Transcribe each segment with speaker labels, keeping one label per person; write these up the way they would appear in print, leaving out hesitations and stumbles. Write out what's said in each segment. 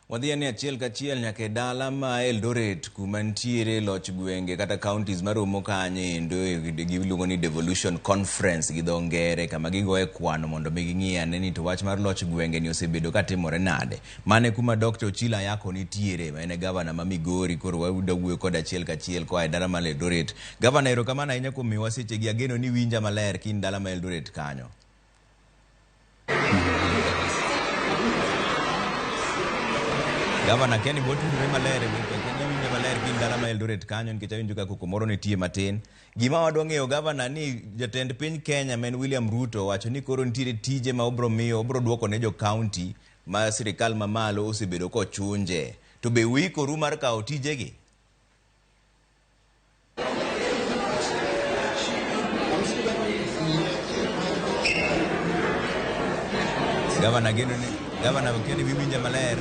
Speaker 1: Wadhiani achiel kachiel nyaka dala ma Eldoret kuma ntiere loch gwenge kata counties maromo kanye endo giluongo ni devolution conference gi dho ngere kama gigoe kwano mondo miging'i ane ni to wach mar loch gwenge ni osebedo katimore nade. Mane kuma Dr. Ochillo Ayacko nitiere ma ene gavana ma Migori koro wauda wuoyo kod achiel kachiel koa e dala ma Eldoret. Gavana erokamano ahinya kuom miwa seche gi ageno ni winja maler kin dala ma Eldoret kanyo. Gavana Kenny botudre maler winja maler kin dala ma Eldoret kanyo nikech awinjo ka koko moro nitie matin. Gima wadwa ng'eyo gavana ni jatend piny Kenya men William Ruto wacho ni koro nitiere tije ma obro duoko ne jo county ma sirikal mamalo osebedo kochunje. To be uikoru mar kawo tijegi? Gavana Kenny winja maler.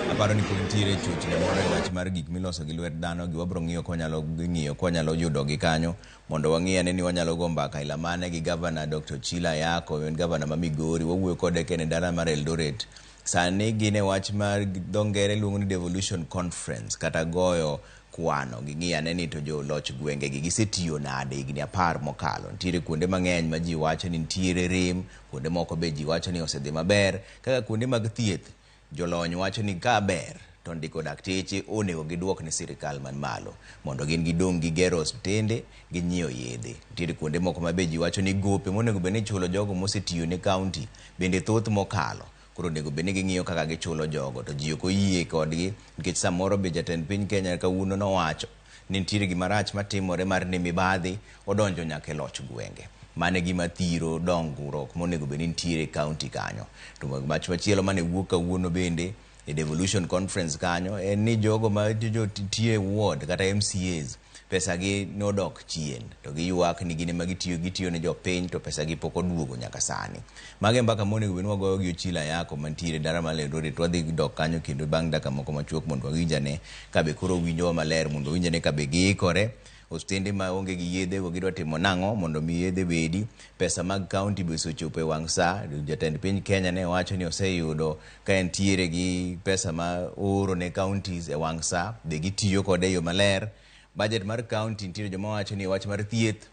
Speaker 1: Aparo ni kod nitiere chochne moro e wach mar gik miloso gi lwet dhano gi wabro ng'iyo konyalo yudo gi kanyo mondo wang'i ane ni wanyalo go mbaka ilamane gi gavana Dr. Ochillo Ayacko en gavana ma Migori wawuoyo kode kene dala mar Eldoret. Sani gine wach mar dho ngere luongo ni devolution conference kata goyo kwano ging'i ane ni to jo loch gwenge gi gisetiyo nade higni 10 mokalo. Nitiere kuonde mang'eny ma ji wacho ni nitiere rem, kuonde moko be ji wacho ni osedhi maber kaka kuonde mag thieth. Jolony wacho ni ka ber to ndiko dakteche onego giduok ni sirikal man malo mondo gin gidong gi gero hospitende gi nyiewo yedhe. Nitiere kuonde moko ma be ji wacho ni gope monego bed ni chulo jogo mosetiyo ne county bende thoth mokalo. Koro onego bed ni ging'iyo kaka gichulo jogo to ji ok oyie kodgi nikech samoro be jatend piny Kenya kawuono nowacho ni nitiere gima rach matimore mar ni mibadhi odonjo nyaka e loch gwenge. Mane gima thiro dongruok monego bed ni nitiere county kanyo. To wach machielo mane wuok kawuono bende e devolution conference kanyo en ni jogo ma tiyo e ward kata MCAs pesa gi nodok chien to giywak ni gine ma gitiyo ne jopiny to pesa gi pok oduogo nyaka sani. Mage mbaka monego bed ni wagoyo gi Ochillo Ayacko mantiere dala ma Eldoret wadhi dok kanyo kendo bang' dakika moko machuok mondo wawinjane kabe koro winjowa maler mondo winjane kabe giikore. Ostende ma onge gi yedhe go gidwa timo nang'o mondo mi yedhe bedi. Pesa mag county be osechopo e wang' saa. Jatend piny Kenya ne wacho ni oseyudo ka entiere gi pesa ma oro ne counties e wang' saa be gitiyo kode yo maler. Budget mar county nitiere joma wacho ni wach mar thieth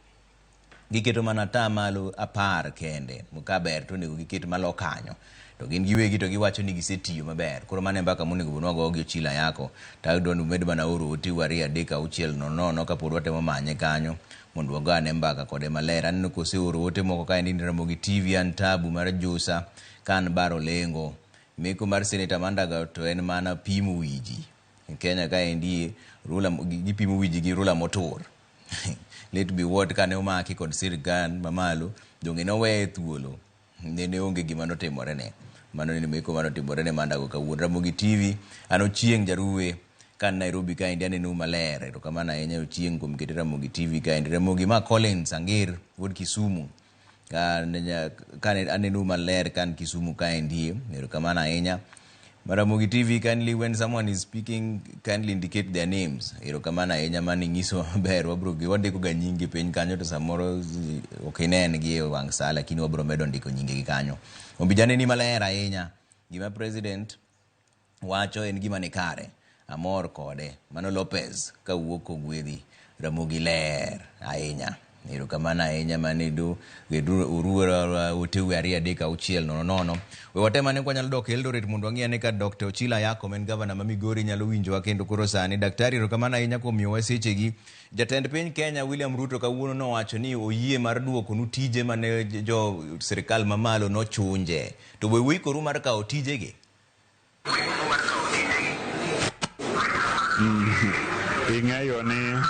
Speaker 1: giketo mana tamalo 10 kende mukaber to onego giket malo kanyo. To gin giwegi to giwacho ni gisetiyo maber. Koro mane mbaka monego bed ni wagoyo gi Ochillo Ayacko to ayudo ni med mana oro ote 2-3-6 kapod watemo manye kanyo mondo wagane mbaka kode maler. Aneno koseoro ote moko ka en Ramogi TV an tabu mar Jusa kan baro lengo meko mar Senator Mandago to en mana pimo wiji. Kenya ka endi rula gipimo wiji gi rula motor. Let be what kane omaki kod sirikal mamalo donge nowe thuolo ne onge gima notimore ne. Mano ni meko mano timore ne Mandago kawuono. Ramogi TV an Ochieng Jaruwe kan Nairobi ka endi aneno maler to kamano ahinya Ochieng kuom keto Ramogi TV ka endi. Ramogi ma Collins Angir wuod Kisumu kan aneno maler kan Kisumu ka endi kamano ahinya. Ramogi TV, kindly when someone is speaking kindly indicate their names. Erokamano ahinya mani nyiso maber wabro wandiko ga nyinge piny kanyo to samoro okinen gi e wang' saa lakini wabro medo ndiko nyinge gi kanyo. Ombijane ni maler ahinya. Gima president wacho en gima ni kare. Amor kode. Mano Lopez ka wuok ogwedhi. Ramogi ler ahinya. Erokamano ahinya mane do uruora otewe 2-3-6-0. We watema ne kwanyalo dok Eldoret mondo wang'i ane ka Dr. Ochillo Ayacko men gavana ma Migori nyalo winjowa kendo koro sani. Daktari erokamano ahinya kuom miyowa sechegi. Jatend piny Kenya William Ruto kawuono nowacho ni oyie mar duoko nu tije mane jo sirikal mamalo nochunje. To we uikoru mar kawo tijegi?
Speaker 2: Ing'eyo ni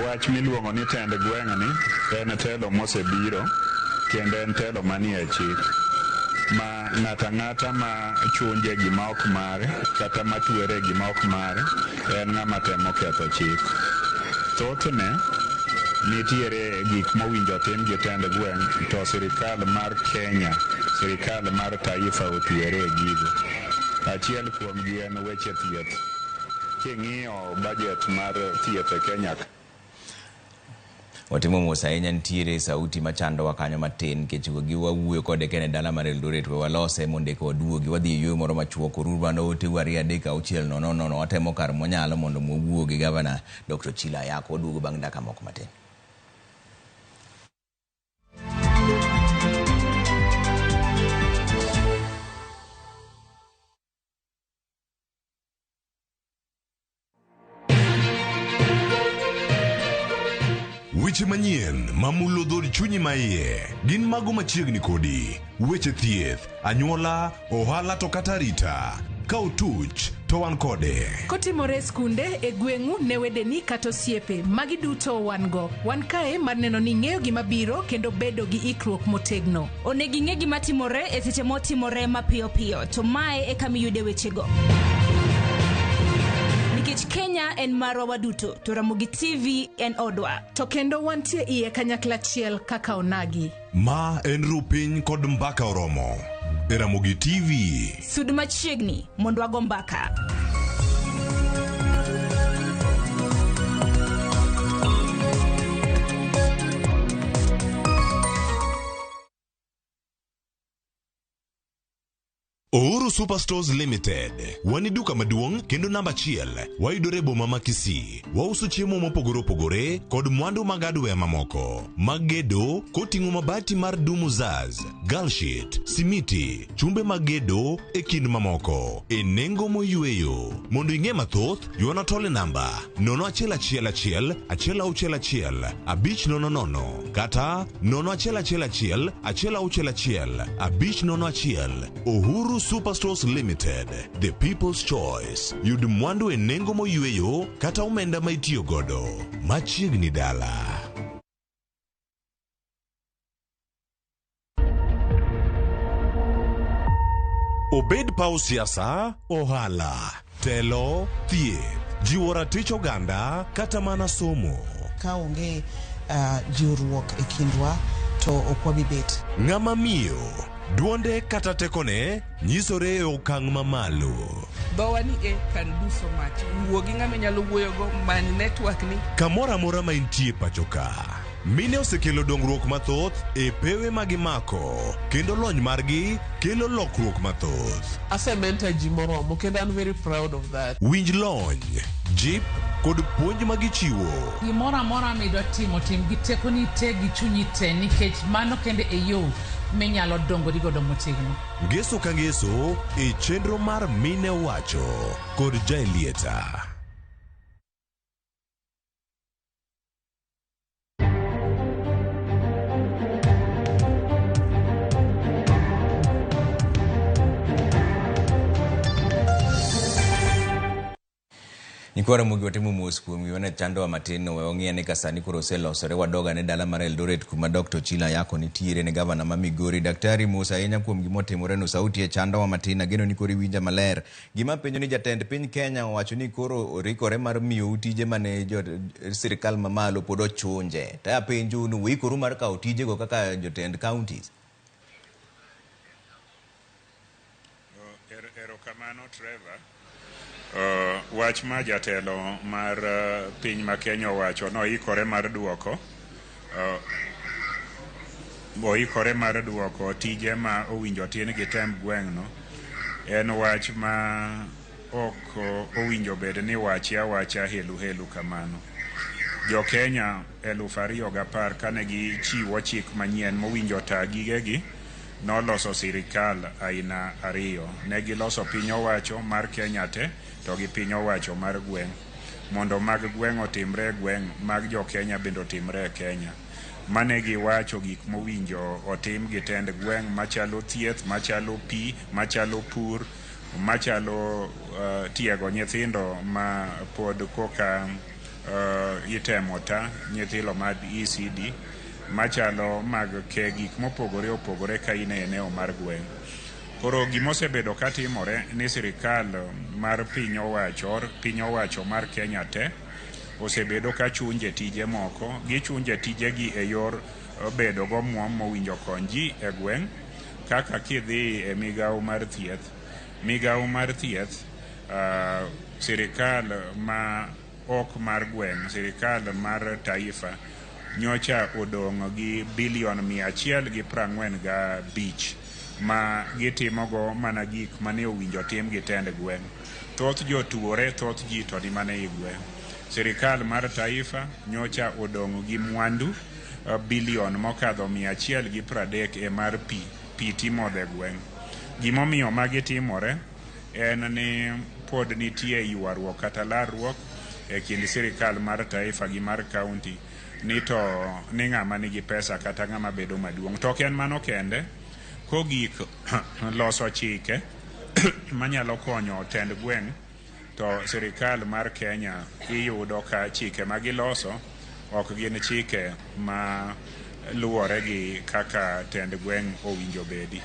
Speaker 2: wach miluongo ni tend gweng' ni en telo mosebiro kendo en telo manie chik ma ng'ata ma chunje gima ok mare kata matuere gima ok mare en ng'ama temo ketho chik. Thothne nitiere gik mowinjo tim gi tend gweng' to sirikal mar Kenya, sirikal mar taifa otuere e gigo. Achiel kuom gi en weche thieth. King'iyo budget mar thieth e Kenya
Speaker 1: Watimo mos ahinya nitiere sauti machando wakanyo matin kechugo gi wawuoyo kode kene dala mar Eldoret we walose monde ko duogi wadhi ywe moro machuoko rurwano ote wari 3-6 watemo kar monyalo mondo mwuo gi Governor Dr. Ochillo Ayacko duogo bang' dakika moko matin.
Speaker 3: Weche manyien mamulo dhod chunyi maiye gin mago machiegni kodi. Weche thieth, anyuola, ohala to kata rita. Ka utuch to wan kode.
Speaker 4: Kotimore skunde e gweng'u ne wedeni kata osiepe magi duto wan go. Wan kae mar neno ni ng'eyo gima biro kendo bedo gi ikruok motegno.
Speaker 5: Onegi ng'e gima timore e seche motimore mapiyo piyo to mae e kama iyude wechego. Nikech Kenya en marwa waduto to Ramogi TV en odwa.
Speaker 4: To kendo wantie iye kanyakla achiel kaka onagi.
Speaker 3: Ma en rupiny kod mbaka oromo. E Ramogi TV.
Speaker 5: Sud machiegni mondo wago mbaka.
Speaker 3: Uhuru Superstores Limited. Wani duka maduong' kendo namba 1. Waidore boma ma Kisii. Wauso chiemo mopogore opogore kod mwandu mag hardware mamoko. Magedo koting'o mabati mar Dumuzaz, Galshit, Simiti, chumbe magedo e kind mamoko. E nengo moyueyo. Mondo ing'e mathoth, yuana tole namba 0111-161-500 kata 0111-161-500. Uhuru Superstores Limited, the people's choice. Yud mwandu e nengo moyueyo kata omenda maitiyo godo. Machiegni dala. Obed pau siasa, ohala, telo, thieth, jiwo ratich oganda kata mana somo.
Speaker 6: Kaonge jiwruok e kindwa to okwabi bet.
Speaker 3: Ng'ama miyo duonde kata tekone nyisore e okang' mamalo.
Speaker 7: Dhowani kan duso mach. Wuogi ng'ama nyalo wuoyo go many network ni.
Speaker 3: Kamora mora ma intie pachoka. Mine osekelo dongruok mathoth e pewe magimako kendo lony margi kelo lokruok mathoth.
Speaker 7: Asementa ji moromo kendo I'm very proud of that.
Speaker 3: Winj lony, jip kod puonj magichiwo.
Speaker 8: Gimora mora midwa tim gi tekoni te gi chunyi te nikech mano kende e yo minyalo dongo digodo motegno.
Speaker 3: Ngeso ka ngeso e chenro mar mine wacho kod Jaelieta.
Speaker 1: Nikwara mugi watimo mos kuom giwane chando wa matino we ong'ie ni kasani koro oselosore wadoga ne dala mar Eldoret kuma Dr. Ochillo Ayacko nitiere ne Governor ma Migori. Daktari mos ahinya kuom gimotimore no sauti e chando wa matin ageno ni koro winja maler. Gima penjo ni jatend piny Kenya owacho ni koro orikore mar miyo tije mane sirikal mamalo pod ochunje. Ta penjo nu wikoru mar kawo tije go kaka jotend counties.
Speaker 2: Erokamano Trevor. Wach ma jatelo mar piny ma Kenya owacho noikore mar duoko tije ma owinjo tin gi temb gweng'no en wach ma ok owinjo bed ni wacha helu kamano. Jo Kenya 2010 kane gichiwo chik manyien mowinjo taa gigegi noloso sirikal aina 2. Ne giloso piny owacho mar Kenya te to gi piny owacho mar gweng'. Mondo mag gweng' otimre gweng', mag jo Kenya bendo timre Kenya. Mane giwacho gik mowinjo otim gi tend gweng' machalo thieth, machalo pi, machalo pur, machalo tiego nyithindo ma pod koka itemo ta nyithindo mag ECD, machalo mag ke gik mopogore opogore ka ine eneo mar gweng'. Koro gimosebedo katimore ni sirikal mar piny owacho mar Kenya te osebedo ka chunje tije moko, gichunje tije gi e yor bedo go muom mowinjo konji e gweng', kaka kidhi e migawo mar thieth, sirikal ma ok mar gweng', sirikal mar taifa nyocha odong' gi bilion 145 ma gitimogo mana gik mane owinjo tim gi tend gweng'. Thoth jotuore, thoth ji to ni mane i gweng'. Sirikal mar taifa nyocha odong' gi mwandu bilion mokadho 130 mar pi timodhe gweng'. Gimomiyo magi timore en ni pod nitie ywaruok kata larruok e kind sirikal mar taifa gi mar kaunti ni ng'ama nigi pesa kata ng'ama bedo maduong'. To ok en mano kende, kogik loso chike manyalo konyo tend gweng', to sirikal mar Kenya iyudo ka chike ma giloso ok gin chike ma luwore gi kaka tend gweng' owinjo bedi.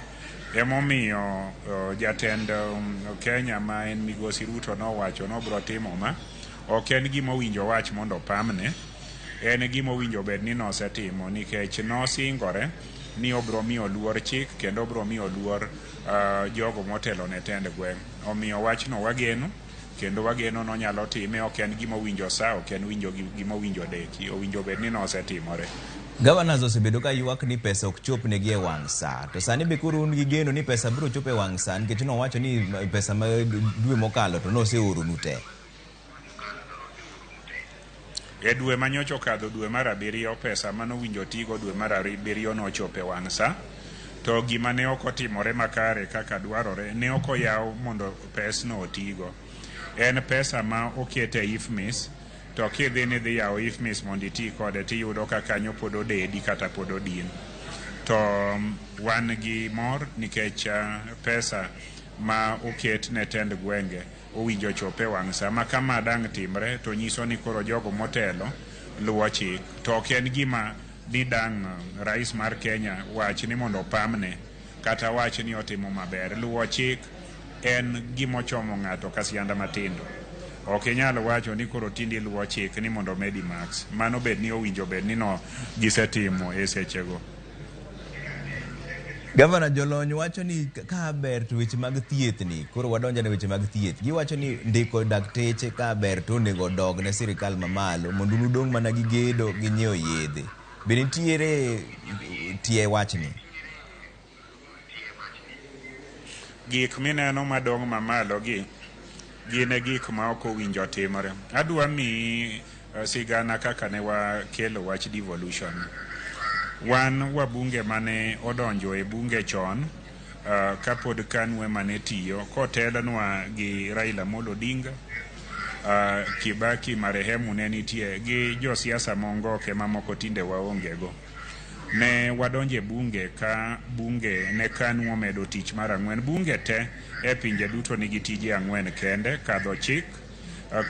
Speaker 2: Emomiyo jatend Kenya ma en Migosi Ruto nowacho nobro timo ma ok en gima owinjo wach mondo pamne, en gima owinjo bed ni nosetimo nikech nosingore ni obro miyo luor chik kendo obro miyo luor jogo motelo ne tend gweng'. Omiyo wachno wageno kendo wageno nonyalo time. Ok en gima owinjo sa, ok en gima owinjo deki, owinjo bed ni nosetimore.
Speaker 1: Governors osebedo ka ywak ni pesa ok chop negi e wang' sa. To sani be koro un gi geno ni pesa biro chopo e wang' sa nikech nowacho ni pesa ma dwe mokalo to noseoro nu te.
Speaker 2: E dwe manyocha okadho dwe mar 7 pesa manowinjo tigo dwe mar 7 nochopo e wang' sa. To gima ne ok otimore makare kaka dwarore, ne ok oyaw mondo pesno otigo. En pesa ma okete IFMIS, to kidhi ni dhi yawo IFMIS mondo iti kode tiyudo ka kanyo pod odedi kata pod odin. To wan gi mor nikech pesa ma oket ne tend gwenge owinjo chope wang' sa. Ma kama dang' timre to nyiso ni koro jogo motelo luwo chik. To ok en gima ni dang' rais mar Kenya wach ni mondo pamne kata wach ni otimo maber. Luwo chik en gimochomo ng'ato ka sianda matindo. Ok inyalo wacho ni koro tindi luwo chik ni mondo medi max. Mano bed ni owinjo bed ni no gisetimo e sechego.
Speaker 1: Gavana, jolony wacho ni ka ber to weche mag thieth ni, koro wadonjo ne weche mag thieth. Giwacho ni ndiko dakteche ka ber to onego dog ne sirikal mamalo mondo nudong' mana gi gedo gi nyiewo yedhe. Be nitiere tie wachni?
Speaker 2: Gik mineno madong' mamalo gi gin gik ma ok owinjo timore. Adwa mi sigana kaka ne wakelo wach devolution. Wan wabunge mane odonjo e bunge chon kapod kanwe mane tiyo kotelnwa gi Raila Amolo Odinga, Kibaki marehemu ne nitie gi josiasa mongoke mamoko tinde waongego. Ne wadonje bunge ka bunge ne kanwa medo tich mar 4. Bunge te e pinje duto nigi tije 4 kende: kadho chik,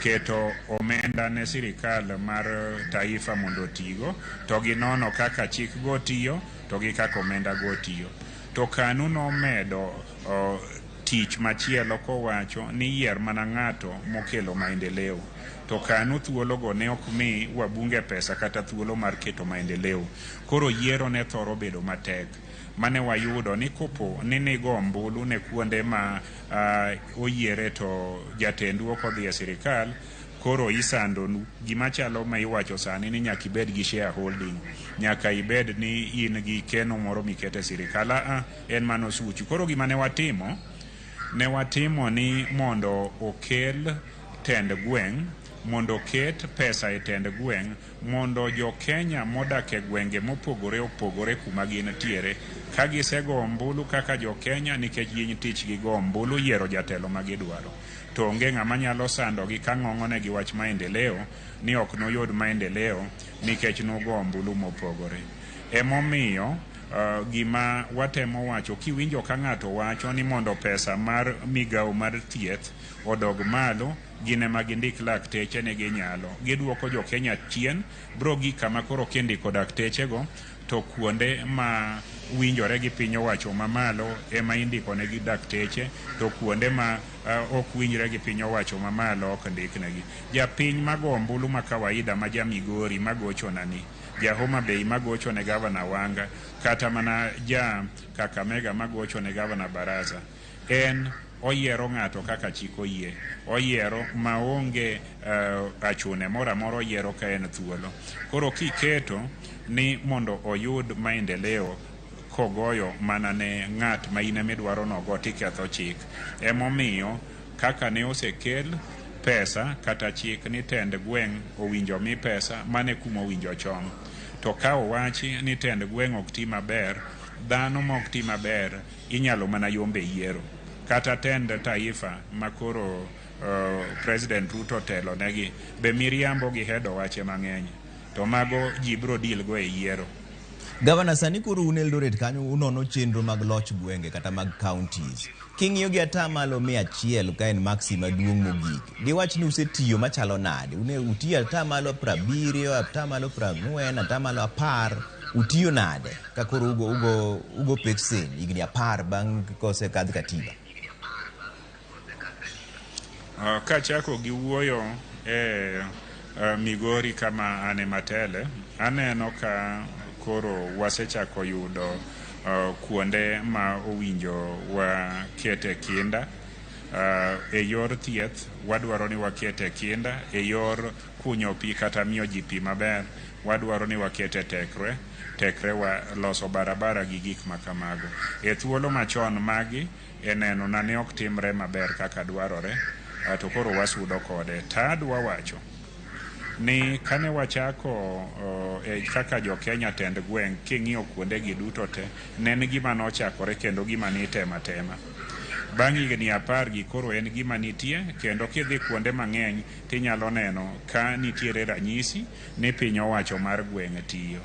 Speaker 2: keto omenda ne sirikal mar taifa mondo tigo, to ginono kaka chik go tiyo, to gi kaka omenda go tiyo. To kanu nomedo tich machielo kowacho ni yier mana ng'ato mokelo maendeleo. To kanu thuolo go ne ok mi wabunge pesa kata thuolo mar keto maendeleo. Koro yiero ne thoro bedo matek. Mane wayudo ni kopo ni nigo ombulu ne kuonde ma oyiere to jatendu ok odhi e sirikal, koro isandonu. Gima chalo ma iwacho sani ni nyaka ibed gi shareholding, nyaka ibed ni in gi keno moro mikete sirikal. En mano suchi. Koro gima ne watimo ni mondo okel tend gweng', mondo ket pesa e tend gweng', mondo jo Kenya modak e gwenge mopogore opogore kuma gin tiere, ka gisego ombulu kaka jo Kenya nikech gin tich gi go ombulu yiero jatelo ma gidwaro, to onge ng'ama nyalo sandogi ka ng'ong'one gi wach maendeleo ni ok noyud maendeleo nikech nogo ombulu mopogore. Emomiyo gima watemo wacho, kiwinjo ka ng'ato wacho ni mondo pesa mar migawo mar thieth odog malo, gine ma gindik lakteche ne ginyalo. Giduoko jo Kenya chien, bro gi kama koro kindiko dakteche go, to kuonde ma winjore gi piny owacho mamalo ema indiko ne gi dakteche, to kuonde ma ok winjre gi piny owacho mamalo ok ndik negi. Japiny mago ombulu ma kawaida ma ja Migori magocho nani, ja Homa Bay magocho ne gavana Wanga, kata mana ja Kakamega magocho ne gavana Baraza, en oyiero ng'ato kaka chik oyie, oyiero maonge achune moro amora, oyiero ka en thuolo. Koro kiketo ni mondo oyud maendeleo kogoyo mana ne ng'at ma in midwaro nogo tiketho chik. Emomiyo kaka ne osekel pesa kata chik ni tend gweng' owinjo mi pesa, mane kuma owinjo chon. To ka owachi ni tend gweng' ok ti maber, dhano ma ok ti maber inyalo mana yombe yiero. Kata tend taifa makoro President Ruto telo negi, be miriambo gi hedo wache mang'eny, to mago ji bro deal go e yiero.
Speaker 1: Gavana, sani koro un Eldoret kanyo unono chenro mag loch gwenge kata mag counties. King'iyo gi atamalo 100 ka en maxi maduong' mogik, giwach ni usetiyo machalo nade? Utiyo atamalo 70, atamalo 40, atamalo 10, utiyo nade? Ka koro ugo peksen igni 10 bang' kose kadh katiba.
Speaker 2: Kachako gi wuoyo Migori kama ane matele, aneno ka koro wasechako yudo kuonde ma owinjo wakete kinda. E yor thieth wadwaro ni wakete kinda, e yor kunyo pi kata miyo ji pi maber wadwaro ni wakete tekre wa loso barabara gi gik makamago. E thuolo machon magi eneno na ne ok timre maber kaka dwarore, to koro wasudo kode. Tadwa wacho ni kane wachako kaka jo Kenya tend gweng', king'iyo kuonde gi duto te, nen gima nochakore kendo gima nitema tema. Bang' higni 10 gi koro en gima nitie, kendo kidhi kuonde mang'eny tinyalo neno ka nitiere ranyisi ni piny owacho mar gweng' tiyo.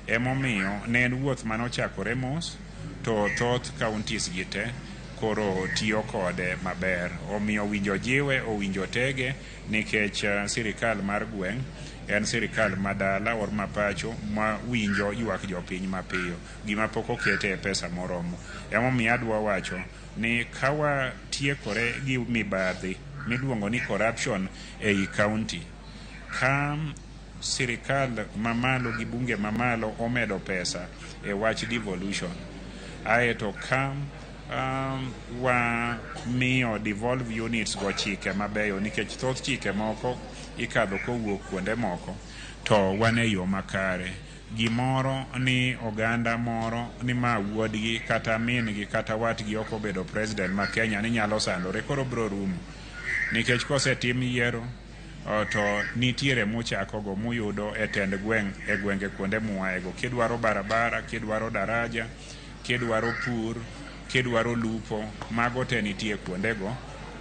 Speaker 2: Emomiyo ne en wuoth manochakore mos, to thoth counties gi te koro tiyo kode maber. Omiyo winjo jiwe, owinjo tege, nikech sirikal mar gweng' en sirikal madala or mapacho ma winjo ywak jopiny mapiyo, gima pok okete e pesa moromo. Emomiyo adwa wacho ni kawa tiekore gi mibadhi miluongo ni corruption ei county, ka sirikal mamalo gi bunge mamalo omedo pesa e wach devolution, aeto ka wa miyo devolve units go chike mabeyo, nikech thoth chike moko ikadho kowuok kuonde moko, to wane yo makare. Gimoro ni oganda moro ni ma wuodgi kata min gi kata watgi ok obedo president ma Kenya ni nyalo sandore, koro bro rumo. Nikech kose tim yiero to nitiere muchako go muyudo e tend gweng' e gwenge kuonde muaego. Kidwaro barabara, kidwaro daraja, kidwaro pur, kidwaro lupo, mago te nitie kuonde go.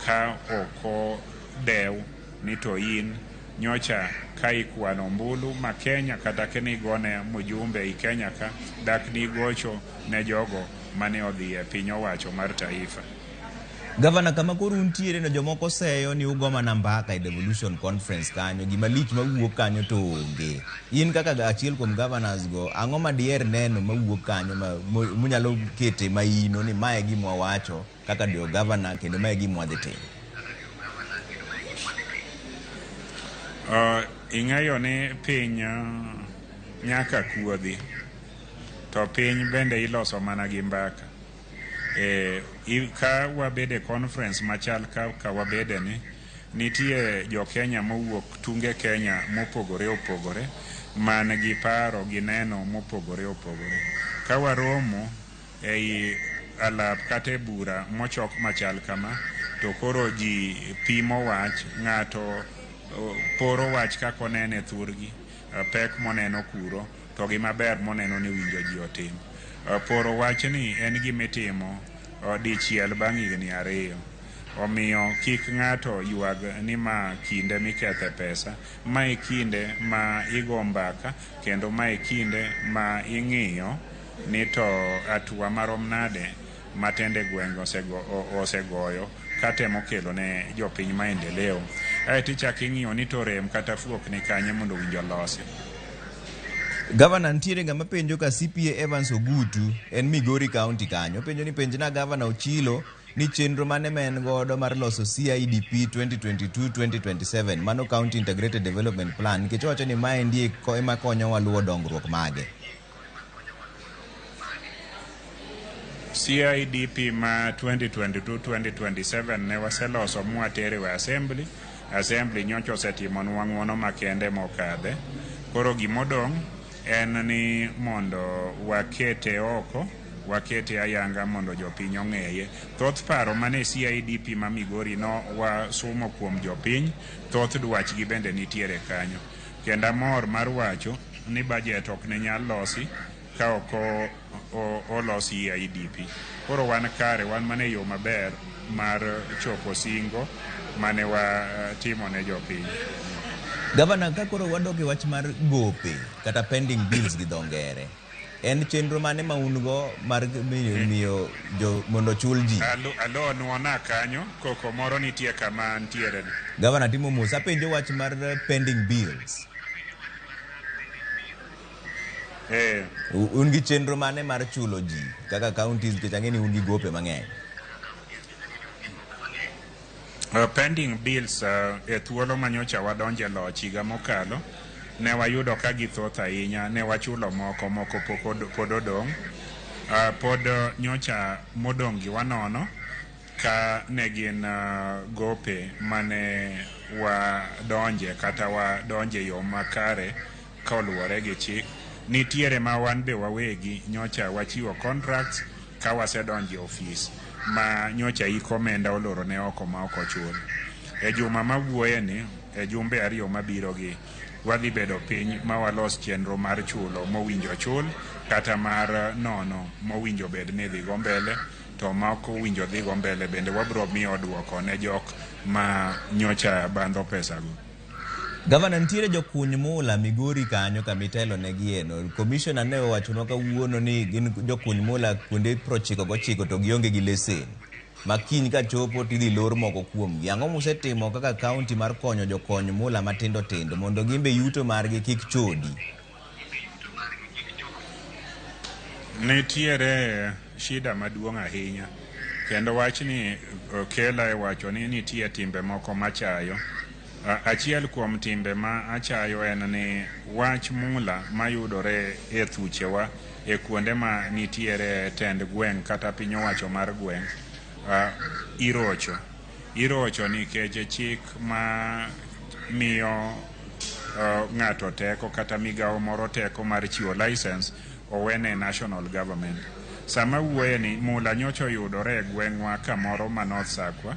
Speaker 2: Ka oko dew ni to in nyocha ka ikwano mbulu ma Kenya kata keni gone mujumbe i Kenya ka dak ni gocho ne jogo mane odhi e piny owacho mar taifa.
Speaker 1: Gavana, kama koro untiere no jomoko seyo ni ugoma nambaka e devolution conference kanyo, gima lich mawuok kanyo to onge. In kaka achiel kuom governors go, ang'o ma dier neno mawuok kanyo munyalo kete maino ni mae gimwa wacho kaka dio governor kendo mae gimwa dhi timo?
Speaker 2: Ing'eyo ni piny nyaka kuodhi, to piny bende iloso mana gi mbaka. Ka wabede conference machal ka wabede ni, nitie jo Kenya mowuok tunge Kenya mopogore opogore, man gi paro gi neno mopogore opogore. Ka waromo ei alap kata bura mochok machal kama, to koro ji pimo wach, ng'ato poro wach kako nene thurgi, pek moneno kuro, to gi maber moneno ni winjo ji otim. Poro wach ni en gimitimo dichiel bang' higni 2. Omiyo kik ng'ato ywag ni ma kinde mikethe pesa, ma e kinde ma igo mbaka, kendo ma e kinde ma ing'iyo ni to atua marom nade matende gweng' osegoyo katemo kelo ne jopiny maendeleo. Aeto ichak ing'iyo ni to rem kata fuok ni kanye mondo winjo losi.
Speaker 1: Gavana, ntiere ngama penjo ka CPA Evans Ogutu en Migori County kanyo. Penjo ni penjna Gavana Ochillo ni chenro mane men godo mar loso CIDP 2022-2027, mano County Integrated Development Plan, nikech wacho ni mae ndie ema konyo waluwo dongruok mage.
Speaker 2: CIDP ma 2022-2027 ne waseloso mwatere wa assembly nyocha osetimo nwang'uono makende mokadhe. Koro gimodong' en ni mondo wakete oko, wakete ayanga mondo jopiny ong'eye. Thoth paro mane CIDP ma Migori no wasumo kuom jopiny, thoth dwachgi bende nitiere kanyo. Kenda mor mar wacho ni budget ok ne nyal losi ka oko olosi CIDP. Koro wan kare, wan mane yo maber mar chopo singo mane watimo ne jopiny.
Speaker 1: Gavana, ka koro wadok e wach mar gope kata pending bills gi dho ngere, en chenro mane ma un go mar miyo mondo chul ji?
Speaker 2: Alo nuona kanyo, koko moro nitie kama ntiere.
Speaker 1: Gavana timo mos, apenjo wach mar pending bills. Un gi chenro mane mar chulo ji kaka counties ke changeni un gi gope mang'eny?
Speaker 2: Pending bills e thuolo manyocha wadonje loch higa mokalo ne wayudo ka githoth ahinya, ne wachulo moko pod odong'. Pod nyocha modong' gi wanono ka ne gin gope mane wadonje kata wadonje yo makare ka oluwore gi chik. Nitiere ma wan be wawegi nyocha wachiwo contracts ka wasedonje ofis ma nyocha iko omenda oloro ne oko ma oko chul. E juma mawuoye ni, e jumbe ariyo mabiro gi, wadhi bedo piny ma walos chenro mar chulo mowinjo chul kata mar nono mowinjo bed ni dhi go mbele, to ma ok owinjo dhi go mbele bende wabro miyo duoko ne jok ma nyocha bandho pesago.
Speaker 1: Gavana, nitiere jokuny mula Migori kanyo kamitelo ne gieno. Commissioner ne owachonwa kawuono ni gin jokuny mula kuonde 99 to gionge gi lesen. Makiny ka chopo tidhi lor moko kuom gi. Ang'o musetimo kaka county mar konyo jokony mula matindo tindo mondo gimbe yuto margi kik chodi?
Speaker 2: Nitiere shida maduong' ahinya. Kendo wachni kela e wacho ni nitie timbe moko machayo. Achiel kuom timbe ma achayo en ni wach mula mayudore e thuchewa e kuonde ma nitiere tend gweng' kata piny owacho mar gweng' irocho nikech chik ma miyo ng'ato teko kata migawo moro teko mar chiwo license owene national government. Sama wuoye ni mula nyocha yudore e gweng'wa kamoro ma North Sakwa,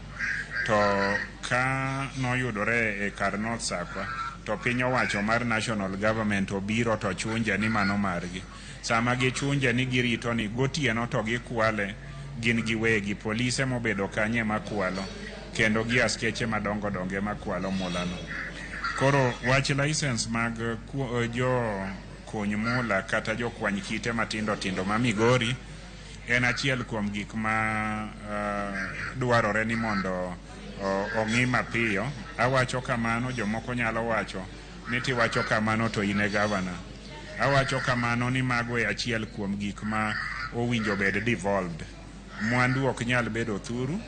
Speaker 2: to ka noyudore e kar North Sakwa to piny owacho mar national government obiro to chunje ni mano margi. Sama gichunje ni girito ni gotieno to gikwale gin giwegi, polise mobedo kanye makwalo kendo gi askeche madongo donge makwalo mulano. Koro wach license mag jo kuny mula kata jo kwany kite matindo tindo ma Migori en achiel kuom gik ma dwarore ni mondo ong'i mapiyo. Awacho kamano, jomoko nyalo wacho ni tiwacho kamano to ine gavana. Awacho kamano ni mago e achiel kuom gik ma owinjo bed devolved. Mwandu ok nyal bedo thuru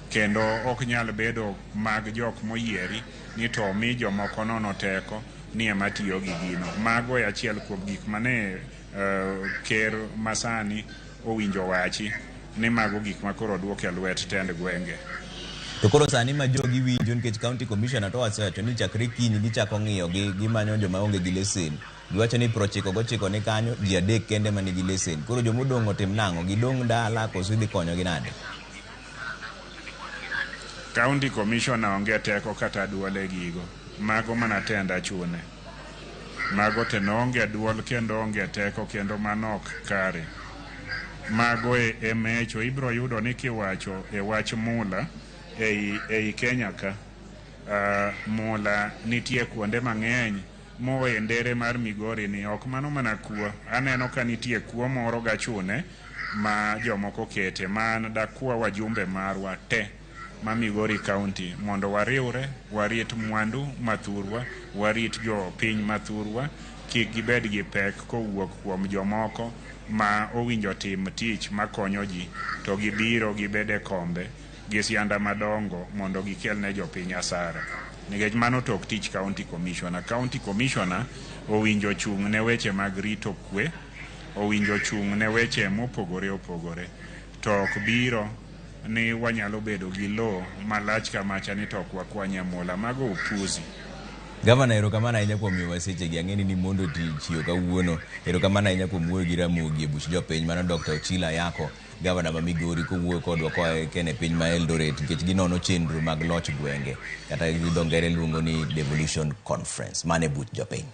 Speaker 2: kendo ok nyal bedo mag jok moyieri ni to mi jomoko nono teko ni ema tiyo gi gino. Mago e achiel kuom gik mane ker masani owinjo wachi ni mago gik ma koro duoke lwet tend gwenge.
Speaker 1: To koro sani ma jogi winjo nikech county commissioner to wasewacho ni chakre kiny gichako ng'iyo gimanyo joma onge gi lesen. Giwacho ni 99 ni kanyo, ji 3 kende ma nigi lesen. Koro jomodong' otim nang'o? Gidong' dala koso idhi konyogi nade?
Speaker 2: County commissioner onge teko kata duol e gigo. Mago mana tenda chune. Mago te onge duol kendo onge teko kendo manok kare. Mago e mecho ibro yudo ni kiwacho e wach mula ei Kenya ka. Mula nitie kuonde mang'eny mowe ndere mar Migori ni ok mano mana kuo. Aneno ka nitie kuo moro gachune ma jomoko kete man da kuo wajumbe marwa te ma Migori County mondo wariwre, warit mwandu mathurwa, warit jo piny mathurwa, kik gibed gi pek kowuok kuom jomoko ma owinjo tim tich makonyo ji to gibiro gibede kombe gi sianda madongo mondo gikelne jopiny asara. Nikech mano tok tich county commissioner. County commissioner owinjo chung' ne weche mag rito kwe, owinjo chung' ne weche mopogore opogore. to ok biro ni wanyalo bedo gi lo malach kamacha ni to ok wakwanya mola. Mago upuzi.
Speaker 1: Gavana, erokamano ahinya kuom miyowa sechegi. Ang'eni ni mondo tichiyo kawuono. Erokamano ahinya kuom wuoyo gi Ramogi e buch jopiny. Mano Dr. Ochillo Ayacko, gavana ma Migori, kowuoyo kodwa koa kene piny ma Eldoret nikech ginono chenro mag loch gwenge, kata gi dho ngere luongo ni devolution conference. Mane buch jopiny.